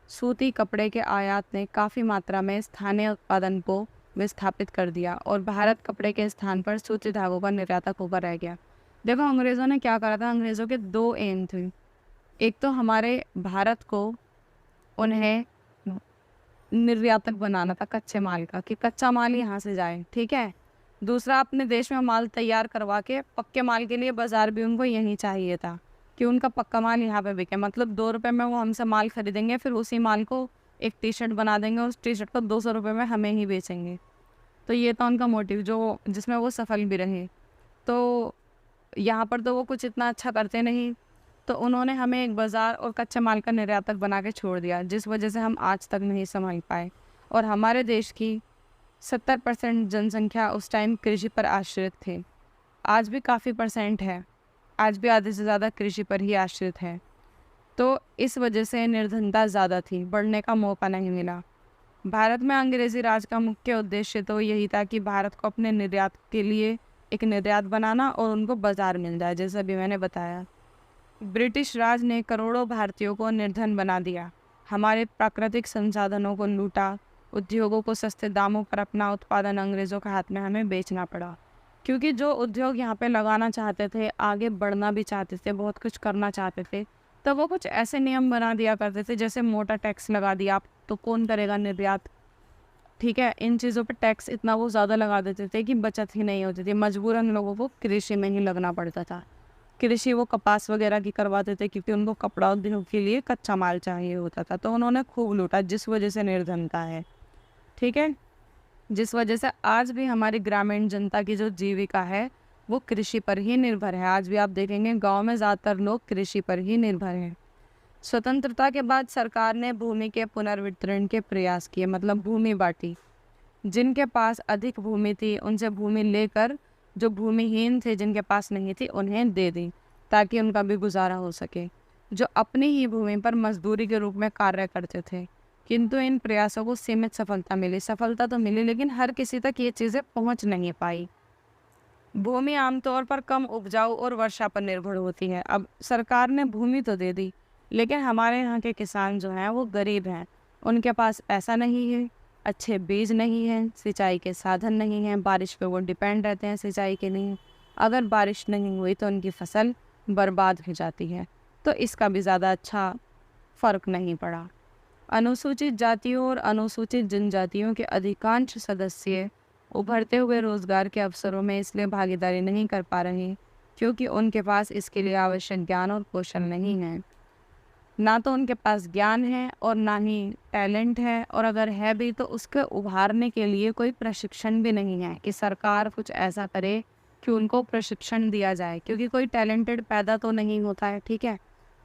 सूती कपड़े के आयात ने काफ़ी मात्रा में स्थानीय उत्पादन को विस्थापित कर दिया और भारत कपड़े के स्थान पर सूती धागों का निर्यातक होकर रह गया। देखो अंग्रेज़ों ने क्या करा था, अंग्रेज़ों के दो एम थे। एक तो हमारे भारत को उन्हें निर्यातक बनाना था कच्चे माल का, कि कच्चा माल यहाँ से जाए, ठीक है। दूसरा, अपने देश में माल तैयार करवा के पक्के माल के लिए बाज़ार भी उनको यहीं चाहिए था, कि उनका पक्का माल यहाँ पे बिके। मतलब 2 रुपये में वो हमसे माल खरीदेंगे, फिर उसी माल को एक टी शर्ट बना देंगे, उस टी शर्ट को 200 रुपये में हमें ही बेचेंगे। तो ये था उनका मोटिव, जो जिसमें वो सफल भी रहे। तो यहाँ पर तो वो कुछ इतना अच्छा करते नहीं, तो उन्होंने हमें एक बाज़ार और कच्चे माल का निर्यातक बना के छोड़ दिया, जिस वजह से हम आज तक नहीं संभल पाए। और हमारे देश की 70% जनसंख्या उस टाइम कृषि पर आश्रित थे। आज भी काफ़ी परसेंट है, आज भी आधे से ज़्यादा कृषि पर ही आश्रित है। तो इस वजह से निर्धनता ज़्यादा थी, बढ़ने का मौका नहीं मिला। भारत में अंग्रेज़ी राज का मुख्य उद्देश्य तो यही था कि भारत को अपने निर्यात के लिए एक निर्यात बनाना और उनको बाज़ार मिल जाए, जैसा अभी मैंने बताया। ब्रिटिश राज ने करोड़ों भारतीयों को निर्धन बना दिया, हमारे प्राकृतिक संसाधनों को लूटा, उद्योगों को सस्ते दामों पर अपना उत्पादन अंग्रेज़ों के हाथ में हमें बेचना पड़ा। क्योंकि जो उद्योग यहाँ पे लगाना चाहते थे, आगे बढ़ना भी चाहते थे, बहुत कुछ करना चाहते थे, तो वो कुछ ऐसे नियम बना दिया करते थे, जैसे मोटा टैक्स लगा दिया, आप तो कौन करेगा निर्यात, ठीक है। इन चीज़ों पे टैक्स इतना वो ज़्यादा लगा देते थे कि बचत ही नहीं होती थी, मजबूरन लोगों को कृषि में ही लगना पड़ता था। कृषि वो कपास वगैरह की करवाते थे, क्योंकि उनको कपड़ा उद्योग के लिए कच्चा माल चाहिए होता था। तो उन्होंने खूब लूटा, जिस वजह से निर्धनता है, ठीक है। जिस वजह से आज भी हमारी ग्रामीण जनता की जो जीविका है वो कृषि पर ही निर्भर है। आज भी आप देखेंगे गांव में ज़्यादातर लोग कृषि पर ही निर्भर हैं। स्वतंत्रता के बाद सरकार ने भूमि के पुनर्वितरण के प्रयास किए, मतलब भूमि बांटी। जिनके पास अधिक भूमि थी उनसे भूमि लेकर जो भूमिहीन थे, जिनके पास नहीं थी, उन्हें दे दी, ताकि उनका भी गुजारा हो सके। जो अपनी ही भूमि पर मजदूरी के रूप में कार्य करते थे। किंतु इन प्रयासों को सीमित सफलता मिली, सफलता तो मिली लेकिन हर किसी तक ये चीज़ें पहुंच नहीं पाई। भूमि आमतौर पर कम उपजाऊ और वर्षा पर निर्भर होती है। अब सरकार ने भूमि तो दे दी, लेकिन हमारे यहाँ के किसान जो हैं वो गरीब हैं, उनके पास पैसा नहीं है, अच्छे बीज नहीं हैं, सिंचाई के साधन नहीं हैं, बारिश पे वो डिपेंड रहते हैं सिंचाई के लिए। अगर बारिश नहीं हुई तो उनकी फसल बर्बाद हो जाती है। तो इसका भी ज़्यादा अच्छा फ़र्क नहीं पड़ा। अनुसूचित जातियों और अनुसूचित जनजातियों के अधिकांश सदस्य उभरते हुए रोजगार के अवसरों में इसलिए भागीदारी नहीं कर पा रहे क्योंकि उनके पास इसके लिए आवश्यक ज्ञान और कौशल नहीं है। ना तो उनके पास ज्ञान है और ना ही टैलेंट है, और अगर है भी तो उसके उभारने के लिए कोई प्रशिक्षण भी नहीं है कि सरकार कुछ ऐसा करे कि उनको प्रशिक्षण दिया जाए। क्योंकि कोई टैलेंटेड पैदा तो नहीं होता है, ठीक है।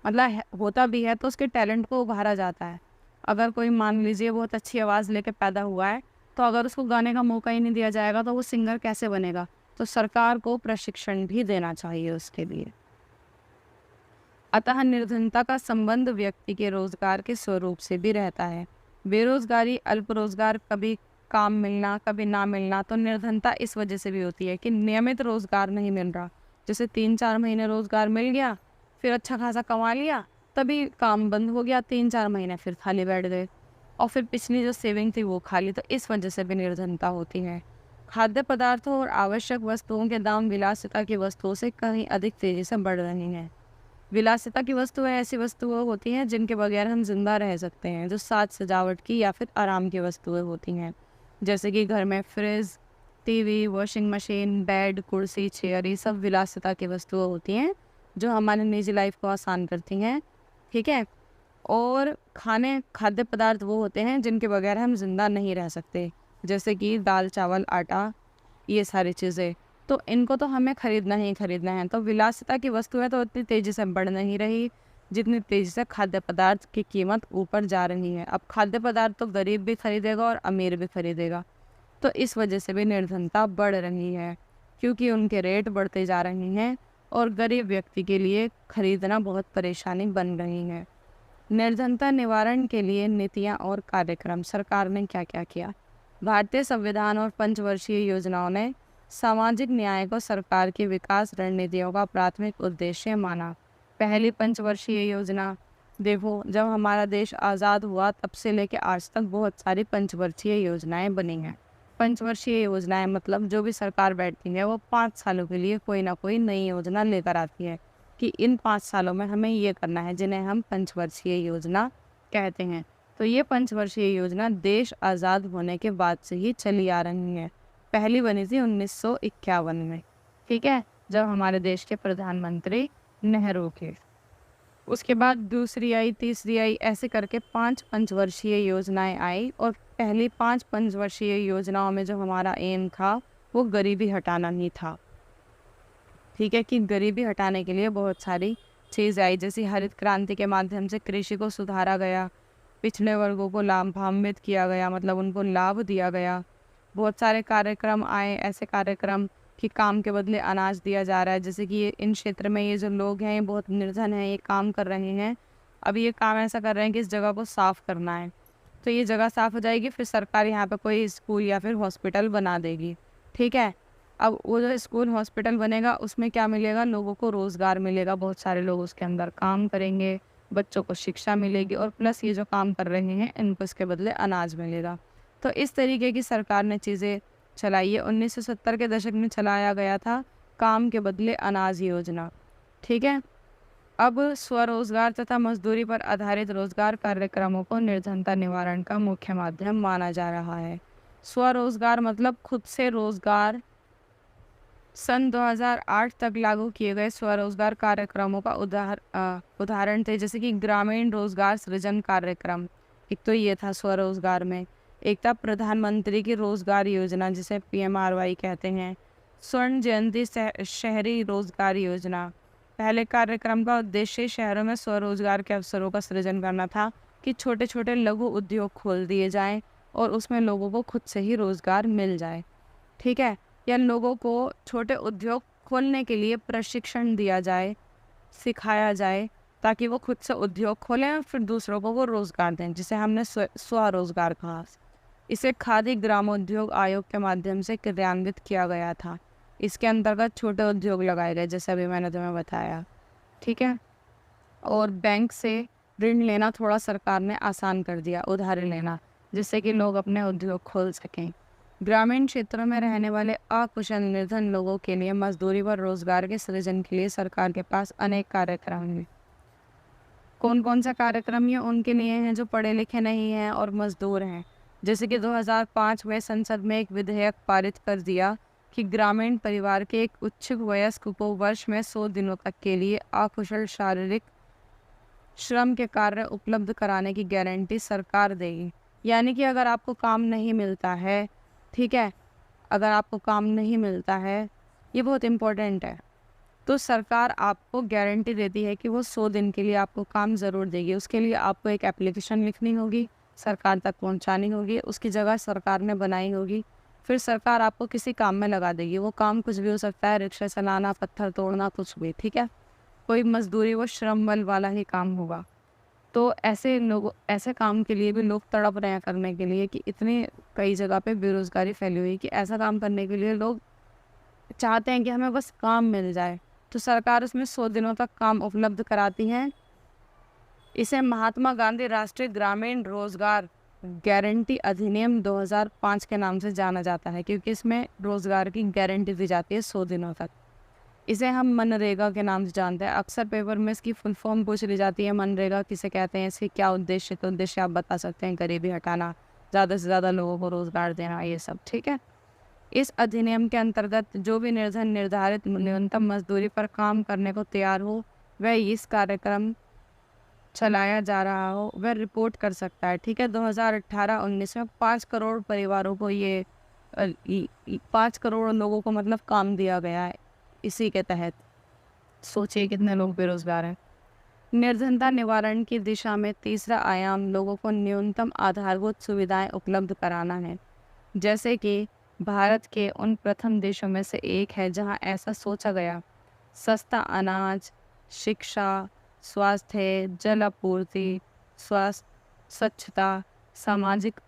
मतलब होता भी है तो उसके टैलेंट को उभारा जाता है। अगर कोई मान लीजिए बहुत अच्छी आवाज़ लेके पैदा हुआ है, तो अगर उसको गाने का मौका ही नहीं दिया जाएगा तो वो सिंगर कैसे बनेगा। तो सरकार को प्रशिक्षण भी देना चाहिए उसके लिए। अतः निर्धनता का संबंध व्यक्ति के रोजगार के स्वरूप से भी रहता है। बेरोजगारी, अल्प रोजगार, कभी काम मिलना कभी ना मिलना, तो निर्धनता इस वजह से भी होती है कि नियमित रोजगार नहीं मिल रहा। जैसे 3-4 महीने रोजगार मिल गया, फिर अच्छा खासा कमा लिया, तभी काम बंद हो गया, 3-4 महीने फिर खाली बैठ गए, और फिर पिछली जो सेविंग थी वो खा ली। तो इस वजह से भी निर्धनता होती है। खाद्य पदार्थों और आवश्यक वस्तुओं के दाम विलासिता की वस्तुओं से कहीं अधिक तेजी से बढ़ रहे हैं। विलासिता की वस्तुएं ऐसी वस्तुएं होती हैं जिनके बगैर हम जिंदा रह सकते हैं, जो साज सजावट की या फिर आराम की वस्तुएं होती हैं। जैसे कि घर में fridge, TV, washing machine, bed, कुर्सी, चेयर, ये सब विलासिता की वस्तुएं होती हैं जो हमारे निजी लाइफ को आसान करती हैं, ठीक है। और खाद्य पदार्थ वो होते हैं जिनके बगैर हम जिंदा नहीं रह सकते, जैसे कि दाल, चावल, आटा, ये सारी चीज़ें। तो इनको तो हमें खरीदना ही खरीदना है। तो विलासिता की वस्तुएं तो उतनी तेज़ी से बढ़ नहीं रही जितनी तेज़ी से खाद्य पदार्थ की कीमत ऊपर जा रही है। अब खाद्य पदार्थ तो गरीब भी खरीदेगा और अमीर भी खरीदेगा। तो इस वजह से भी निर्धनता बढ़ रही है, क्योंकि उनके रेट बढ़ते जा रहे हैं और गरीब व्यक्ति के लिए खरीदना बहुत परेशानी बन रही है। निर्धनता निवारण के लिए नीतियाँ और कार्यक्रम सरकार ने क्या क्या किया। भारतीय संविधान और पंचवर्षीय योजनाओं ने सामाजिक न्याय को सरकार की विकास रणनीतियों का प्राथमिक उद्देश्य माना। पहली पंचवर्षीय योजना, देखो जब हमारा देश आज़ाद हुआ तब से लेकर आज तक बहुत सारी पंचवर्षीय योजनाएं बनी हैं। पंचवर्षीय योजनाएं मतलब जो भी सरकार बैठती है वो 5 सालों के लिए कोई ना कोई नई योजना लेकर आती है कि इन 5 सालों में हमें ये करना है, जिन्हें हम पंचवर्षीय योजना कहते हैं। तो ये पंचवर्षीय योजना देश आज़ाद होने के बाद से ही चली आ रही है। पहली बनी थी 1951 में, ठीक है, जब हमारे देश के प्रधानमंत्री नेहरू थे। उसके बाद दूसरी आई, तीसरी आई, ऐसे करके 5 पंचवर्षीय योजनाएं आई। और पहली 5 पंचवर्षीय योजनाओं में जो हमारा एम था वो गरीबी हटाना ही था, ठीक है, कि गरीबी हटाने के लिए बहुत सारी चीज़ आई, जैसे हरित क्रांति के माध्यम से कृषि को सुधारा गया, पिछड़े वर्गों को लाभान्वित किया गया, मतलब उनको लाभ दिया गया। बहुत सारे कार्यक्रम आए, ऐसे कार्यक्रम कि काम के बदले अनाज दिया जा रहा है, जैसे कि ये इन क्षेत्र में ये जो लोग हैं ये बहुत निर्धन हैं, ये काम कर रहे हैं, अभी ये काम ऐसा कर रहे हैं कि इस जगह को साफ़ करना है, तो ये जगह साफ़ हो जाएगी, फिर सरकार यहाँ पे कोई स्कूल या फिर हॉस्पिटल बना देगी, ठीक है। अब वो जो स्कूल हॉस्पिटल बनेगा उसमें क्या मिलेगा, लोगों को रोज़गार मिलेगा, बहुत सारे लोग उसके अंदर काम करेंगे, बच्चों को शिक्षा मिलेगी, और प्लस ये जो काम कर रहे हैं इनको इसके बदले अनाज मिलेगा। तो इस तरीके की सरकार ने चीज़ें चलाई है। 1970 के दशक में चलाया गया था काम के बदले अनाज योजना, ठीक है। अब स्वरोजगार तथा मजदूरी पर आधारित रोजगार कार्यक्रमों को निर्धनता निवारण का मुख्य माध्यम माना जा रहा है। स्वरोजगार मतलब खुद से रोजगार। सन 2008 तक लागू किए गए स्वरोजगार कार्यक्रमों का उदाहरण थे, जैसे कि ग्रामीण रोजगार सृजन कार्यक्रम, एक तो ये था स्वरोजगार में। एक था प्रधानमंत्री की रोजगार योजना, जिसे PMRY कहते हैं। स्वर्ण जयंती शहरी रोजगार योजना, पहले कार्यक्रम का उद्देश्य शहरों में स्वरोजगार के अवसरों का सृजन करना था कि छोटे छोटे लघु उद्योग खोल दिए जाएं और उसमें लोगों को खुद से ही रोजगार मिल जाए, ठीक है। या लोगों को छोटे उद्योग खोलने के लिए प्रशिक्षण दिया जाए, सिखाया जाए, ताकि वो खुद से उद्योग खोलें और फिर दूसरों को वो रोज़गार दें, जिसे हमने स्वरोजगार कहा। इसे खादी ग्रामोद्योग आयोग के माध्यम से क्रियान्वित किया गया था। इसके अंतर्गत छोटे उद्योग लगाए गए, जैसे अभी मैंने तुम्हें बताया, ठीक है। और बैंक से ऋण लेना थोड़ा सरकार ने आसान कर दिया, उधार लेना, जिससे कि लोग अपने उद्योग खोल सकें। ग्रामीण क्षेत्रों में रहने वाले अकुशल निर्धन लोगों के लिए मजदूरी व रोजगार के सृजन के लिए सरकार के पास अनेक कार्यक्रम हैं। कौन कौन सा कार्यक्रम ये उनके लिए हैं जो पढ़े लिखे नहीं हैं और मजदूर हैं। जैसे कि 2005 में संसद में एक विधेयक पारित कर दिया कि ग्रामीण परिवार के एक इच्छुक वयस्क को वर्ष में 100 दिनों तक के लिए अकुशल शारीरिक श्रम के कार्य उपलब्ध कराने की गारंटी सरकार देगी। यानी कि अगर आपको काम नहीं मिलता है, ठीक है, अगर आपको काम नहीं मिलता है, ये बहुत इम्पोर्टेंट है, तो सरकार आपको गारंटी देती है कि वो 100 दिन के लिए आपको काम ज़रूर देगी। उसके लिए आपको एक एप्लीकेशन लिखनी होगी, सरकार तक पहुंचानी होगी, उसकी जगह सरकार ने बनाई होगी, फिर सरकार आपको किसी काम में लगा देगी। वो काम कुछ भी हो सकता है, रिक्शा चलाना, पत्थर तोड़ना, कुछ भी, ठीक है, कोई मजदूरी, वो श्रम बल वाला ही काम होगा। तो ऐसे काम के लिए भी लोग तड़प रहे हैं करने के लिए, कि इतनी कई जगह पे बेरोज़गारी फैली हुई है कि ऐसा काम करने के लिए लोग चाहते हैं कि हमें बस काम मिल जाए। तो सरकार उसमें 100 दिनों तक काम उपलब्ध कराती है। इसे महात्मा गांधी राष्ट्रीय ग्रामीण रोजगार गारंटी अधिनियम 2005 के नाम से जाना जाता है, क्योंकि इसमें रोजगार की गारंटी दी जाती है 100 दिनों तक। इसे हम मनरेगा के नाम से जानते हैं। अक्सर पेपर में इसकी फुल फॉर्म पूछ ली जाती है, मनरेगा किसे कहते हैं, इसके क्या उद्देश्य, तो उद्देश्य आप बता सकते हैं, गरीबी हटाना, ज़्यादा से ज़्यादा लोगों को रोज़गार देना, ये सब, ठीक है। इस अधिनियम के अंतर्गत जो भी निर्धन निर्धारित न्यूनतम मजदूरी पर काम करने को तैयार हो, वह इस कार्यक्रम चलाया जा रहा हो वह रिपोर्ट कर सकता है, ठीक है। 2018-19 में 5 करोड़ परिवारों को 5 करोड़ लोगों को मतलब काम दिया गया है इसी के तहत। सोचिए कितने लोग बेरोजगार हैं। निर्धनता निवारण की दिशा में तीसरा आयाम लोगों को न्यूनतम आधारभूत सुविधाएं उपलब्ध कराना है। जैसे कि भारत के उन प्रथम देशों में से एक है जहां ऐसा सोचा गया। सस्ता अनाज, शिक्षा, स्वास्थ्य, जल आपूर्ति, स्वास्थ्य, स्वच्छता, सामाजिक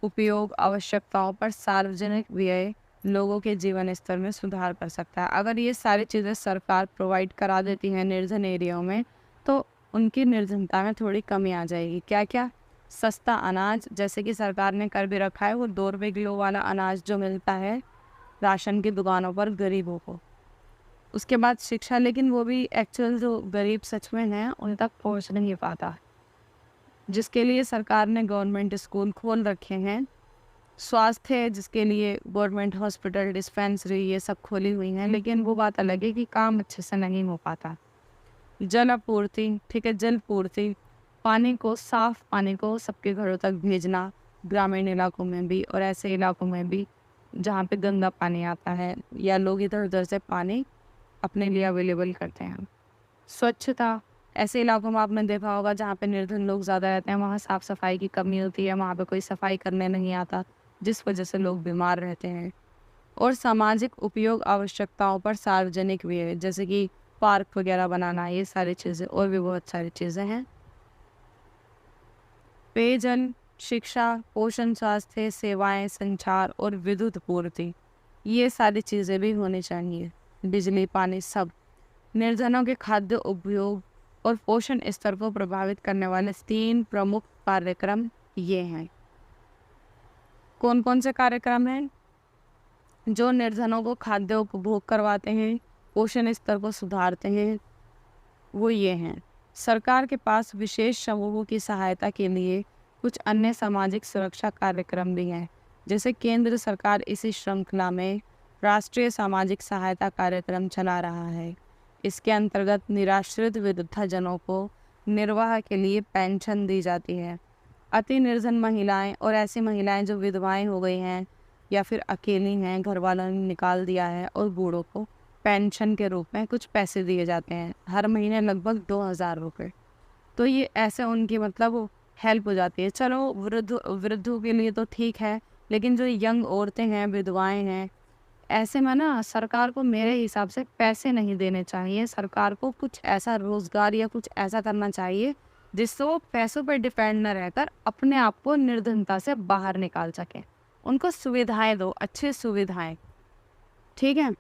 उपयोग आवश्यकताओं पर सार्वजनिक व्यय लोगों के जीवन स्तर में सुधार कर सकता है। अगर ये सारी चीज़ें सरकार प्रोवाइड करा देती हैं निर्धन एरियाओं में, तो उनकी निर्धनता में थोड़ी कमी आ जाएगी। क्या क्या? सस्ता अनाज, जैसे कि सरकार ने कर भी रखा है, वो 2 रुपये किलो वाला अनाज जो मिलता है राशन की दुकानों पर गरीबों को। उसके बाद शिक्षा, लेकिन वो भी एक्चुअल जो गरीब सच में हैं उन तक पहुँच नहीं पाता, जिसके लिए सरकार ने गवर्नमेंट स्कूल खोल रखे हैं। स्वास्थ्य है, जिसके लिए गवर्नमेंट हॉस्पिटल, डिस्पेंसरी ये सब खोली हुई हैं, लेकिन वो बात अलग है कि काम अच्छे से नहीं हो पाता। जल आपूर्ति, ठीक है, जल पूर्ति, पानी को, साफ पानी को सबके घरों तक भेजना, ग्रामीण इलाकों में भी और ऐसे इलाकों में भी जहाँ पे गंदा पानी आता है या लोग इधर उधर से पानी अपने लिए अवेलेबल करते हैं। स्वच्छता, ऐसे इलाकों में आपने देखा होगा जहाँ पे निर्धन लोग ज़्यादा रहते हैं, वहाँ साफ़ सफाई की कमी होती है, वहाँ पे कोई सफाई करने नहीं आता, जिस वजह से लोग बीमार रहते हैं। और सामाजिक उपयोग आवश्यकताओं पर सार्वजनिक व्यय, जैसे कि पार्क वगैरह बनाना, ये सारी चीज़ें और भी बहुत सारी चीज़ें हैं। पेयजल, शिक्षा, पोषण, स्वास्थ्य सेवाएं, संचार और विद्युत पूर्ति, ये सारी चीज़ें भी होनी चाहिए। बिजली, पानी, सब। निर्धनों के खाद्य उपयोग और पोषण स्तर को प्रभावित करने वाले 3 प्रमुख कार्यक्रम ये हैं। कौन कौन से कार्यक्रम हैं जो निर्धनों को खाद्य उपभोग करवाते हैं, पोषण स्तर को सुधारते हैं? वो ये हैं। सरकार के पास विशेष समूहों की सहायता के लिए कुछ अन्य सामाजिक सुरक्षा कार्यक्रम भी हैं, जैसे केंद्र सरकार इसी श्रृंखला में राष्ट्रीय सामाजिक सहायता कार्यक्रम चला रहा है। इसके अंतर्गत निराश्रित वृद्धजनों को निर्वाह के लिए पेंशन दी जाती है। अति निर्धन महिलाएं और ऐसी महिलाएं जो विधवाएं हो गई हैं या फिर अकेली हैं, घर वालों ने निकाल दिया है, और बूढ़ों को पेंशन के रूप में कुछ पैसे दिए जाते हैं, हर महीने लगभग 2000 रुपये। तो ये ऐसे उनकी मतलब हेल्प हो जाती है। चलो वृद्धों के लिए तो ठीक है, लेकिन जो यंग औरतें हैं, विधवाएं हैं, ऐसे में ना सरकार को मेरे हिसाब से पैसे नहीं देने चाहिए। सरकार को कुछ ऐसा रोजगार या कुछ ऐसा करना चाहिए जिससे वो पैसों पर डिपेंड न रहकर अपने आप को निर्धनता से बाहर निकाल सके। उनको सुविधाएं दो, अच्छी सुविधाएं, ठीक है।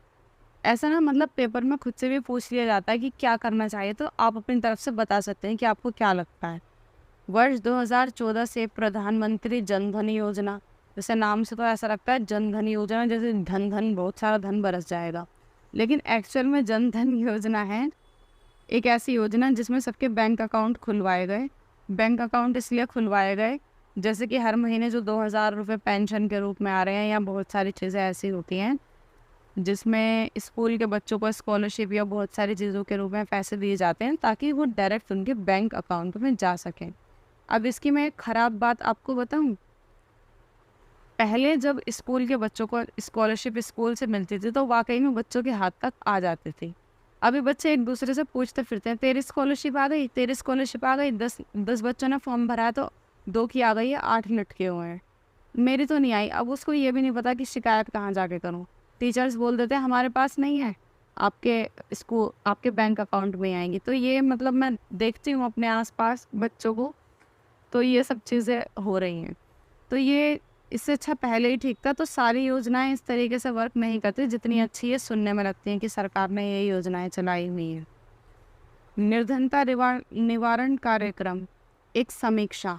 ऐसा ना मतलब पेपर में खुद से भी पूछ लिया जाता है कि क्या करना चाहिए, तो आप अपनी तरफ से बता सकते हैं कि आपको क्या लगता है। वर्ष 2014 से प्रधानमंत्री जन धन योजना, जैसे नाम से तो ऐसा लगता है जन धन योजना जैसे धन धन बहुत सारा धन बरस जाएगा, लेकिन एक्चुअल में जन धन योजना है एक ऐसी योजना जिसमें सबके बैंक अकाउंट खुलवाए गए। बैंक अकाउंट इसलिए खुलवाए गए जैसे कि हर महीने जो 2000 रुपये पेंशन के रूप में आ रहे हैं, या बहुत सारी चीज़ें ऐसी होती हैं जिसमें स्कूल के बच्चों को स्कॉलरशिप या बहुत सारी चीज़ों के रूप में पैसे दिए जाते हैं ताकि वो डायरेक्ट उनके बैंक अकाउंट में जा सकें। अब इसकी मैं एक ख़राब बात आपको बताऊं, पहले जब स्कूल के बच्चों को स्कॉलरशिप स्कूल से मिलती थी तो वाकई में बच्चों के हाथ तक आ जाती थी। अभी बच्चे एक दूसरे से पूछते फिरते हैं, तेरी स्कॉलरशिप आ गई, तेरी स्कॉलरशिप आ गई। 10 बच्चों ने फॉर्म भरा है तो 2 की आ गई है, 8 लटके हुए हैं, मेरी तो नहीं आई। अब उसको ये भी नहीं पता कि शिकायत कहाँ जाके करूँ। टीचर्स बोल देते हैं हमारे पास नहीं है, आपके स्कूल आपके बैंक अकाउंट में आएंगी। तो ये मतलब मैं देखती हूँ अपने आसपास बच्चों को, तो ये सब चीज़ें हो रही हैं। तो ये इससे अच्छा पहले ही ठीक था। तो सारी योजनाएं इस तरीके से वर्क नहीं करती जितनी अच्छी है सुनने में लगती हैं कि सरकार ने ये योजनाएं चलाई हुई हैं। निर्धनता निवारण कार्यक्रम, एक समीक्षा।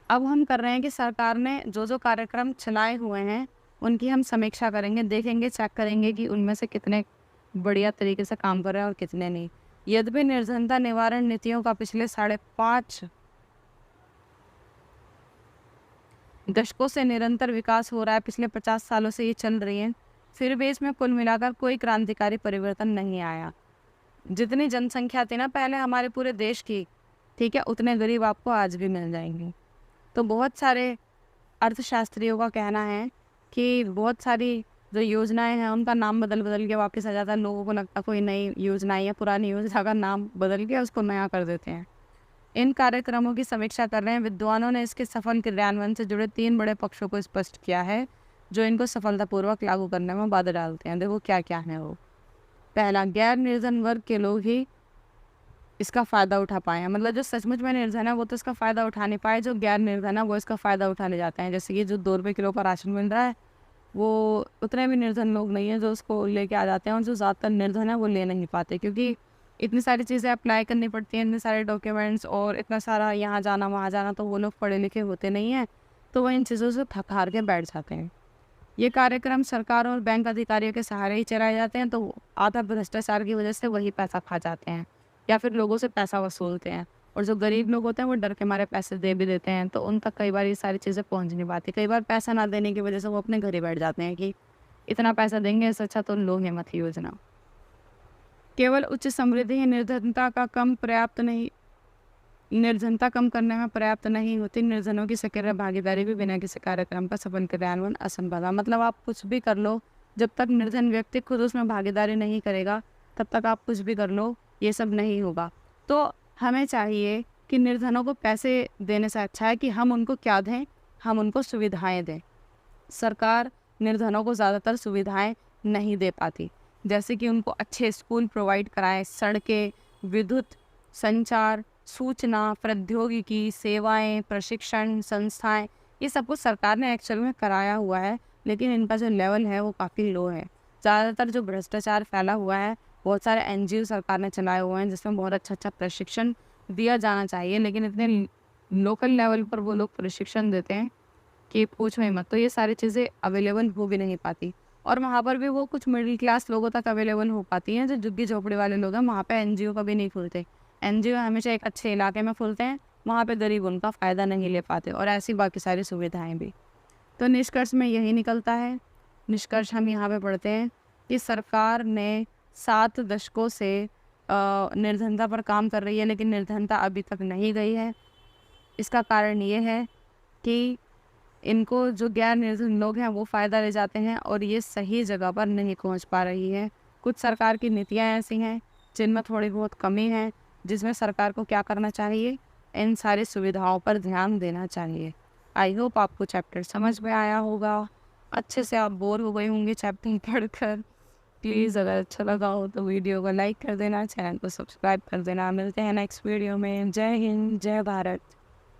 अब हम कर रहे हैं कि सरकार ने जो जो कार्यक्रम चलाए हुए हैं उनकी हम समीक्षा करेंगे, देखेंगे, चेक करेंगे कि उनमें से कितने बढ़िया तरीके से काम कर रहे हैं और कितने नहीं। यद्यपि निर्धनता निवारण नीतियों का पिछले 5.5 दशकों से निरंतर विकास हो रहा है, पिछले 50 सालों से ये चल रही है, फिर भी इसमें कुल मिलाकर कोई क्रांतिकारी परिवर्तन नहीं आया। जितनी जनसंख्या थी ना पहले हमारे पूरे देश की, ठीक है, उतने गरीब आपको आज भी मिल जाएंगे। तो बहुत सारे अर्थशास्त्रियों का कहना है कि बहुत सारी जो योजनाएं हैं उनका नाम बदल बदल के वापस आ जाता है। लोगों को लगता कोई नई योजनाएं या पुरानी योजना का नाम बदल के उसको नया कर देते हैं। इन कार्यक्रमों की समीक्षा कर रहे हैं विद्वानों ने इसके सफल क्रियान्वयन से जुड़े 3 बड़े पक्षों को स्पष्ट किया है जो इनको सफलतापूर्वक लागू करने में बाधा डालते हैं। देखो क्या क्या है वो। पहला, गैर निर्धन वर्ग के लोग ही इसका फ़ायदा उठा पाएँ। मतलब जो सचमुच में निर्धन है वो तो इसका फ़ायदा उठा नहीं पाए, जो गैर निर्धन है वो इसका फ़ायदा उठाने जाते हैं। जैसे कि जो 2 रुपए किलो का राशन मिल रहा है, वो उतने भी निर्धन लोग नहीं हैं जो उसको लेके आ जाते हैं, और जो ज़्यादातर निर्धन है वो ले नहीं पाते, क्योंकि इतनी सारी चीज़ें अप्लाई करनी पड़ती हैं, इतने सारे डॉक्यूमेंट्स और इतना सारा यहाँ जाना वहाँ जाना, तो वो लोग पढ़े लिखे होते नहीं हैं, तो वो इन चीज़ों से थक हार के बैठ जाते हैं। ये कार्यक्रम सरकार और बैंक अधिकारियों के सहारे ही चलाए जाते हैं, तो आधा भ्रष्टाचार की वजह से वही पैसा खा जाते हैं या फिर लोगों से पैसा वसूलते हैं, और जो गरीब लोग होते हैं वो डर के मारे पैसे दे भी देते हैं, तो उन तक कई बार ये सारी चीज़ें पहुंच नहीं पाती। कई बार पैसा ना देने की वजह से वो अपने घर ही बैठ जाते हैं कि इतना पैसा देंगे, इससे अच्छा तो लो हिम्मत योजना। केवल उच्च समृद्धि ही निर्धनता कम करने में पर्याप्त नहीं होती। निर्धनों की सक्रिय भागीदारी भी बिना किसी कार्यक्रम का सफल क्रियान्वयन असंभव है। मतलब आप कुछ भी कर लो, जब तक निर्धन व्यक्ति खुद उसमें भागीदारी नहीं करेगा, तब तक आप कुछ भी कर लो, ये सब नहीं होगा। तो हमें चाहिए कि निर्धनों को पैसे देने से अच्छा है कि हम उनको क्या दें, हम उनको सुविधाएं दें। सरकार निर्धनों को ज़्यादातर सुविधाएं नहीं दे पाती, जैसे कि उनको अच्छे स्कूल प्रोवाइड कराएं, सड़कें, विद्युत, संचार, सूचना, प्रौद्योगिकी, सेवाएं, प्रशिक्षण संस्थाएं, ये सब कुछ सरकार ने एक्चुअल में कराया हुआ है, लेकिन इनका जो लेवल है वो काफ़ी लो है। ज़्यादातर जो भ्रष्टाचार फैला हुआ है, बहुत सारे एनजीओ सरकार ने चलाए हुए हैं जिसमें बहुत अच्छा प्रशिक्षण दिया जाना चाहिए, लेकिन इतने लोकल लेवल पर वो लोग प्रशिक्षण देते हैं कि पूछो ही मत। तो ये सारी चीज़ें अवेलेबल हो भी नहीं पाती, और वहाँ पर भी वो कुछ मिडिल क्लास लोगों तक अवेलेबल हो पाती हैं। जो झुग्गी झोपड़ी वाले लोग हैं, वहाँ पे एनजीओ कभी नहीं खुलते। एनजीओ हमेशा एक अच्छे इलाके में खुलते हैं, वहाँ पे गरीब उनका फ़ायदा नहीं ले पाते, और ऐसी बाकी सारी सुविधाएं भी। तो निष्कर्ष में यही निकलता है, निष्कर्ष हम यहाँ पे पढ़ते हैं कि सरकार ने 7 दशकों से निर्धनता पर काम कर रही है, लेकिन निर्धनता अभी तक नहीं गई है। इसका कारण ये है कि इनको जो गैर निर्धन लोग हैं वो फ़ायदा ले जाते हैं, और ये सही जगह पर नहीं पहुंच पा रही है। कुछ सरकार की नीतियां ऐसी हैं जिनमें थोड़ी बहुत कमी है, जिसमें सरकार को क्या करना चाहिए, इन सारी सुविधाओं पर ध्यान देना चाहिए। आई होप आपको चैप्टर समझ में आया होगा, अच्छे से आप बोर हो गए होंगे चैप्टर पढ़कर। प्लीज़ अगर अच्छा लगा हो तो वीडियो को लाइक कर देना, चैनल को सब्सक्राइब कर देना। मिलते हैं नेक्स्ट वीडियो में। जय हिंद, जय भारत।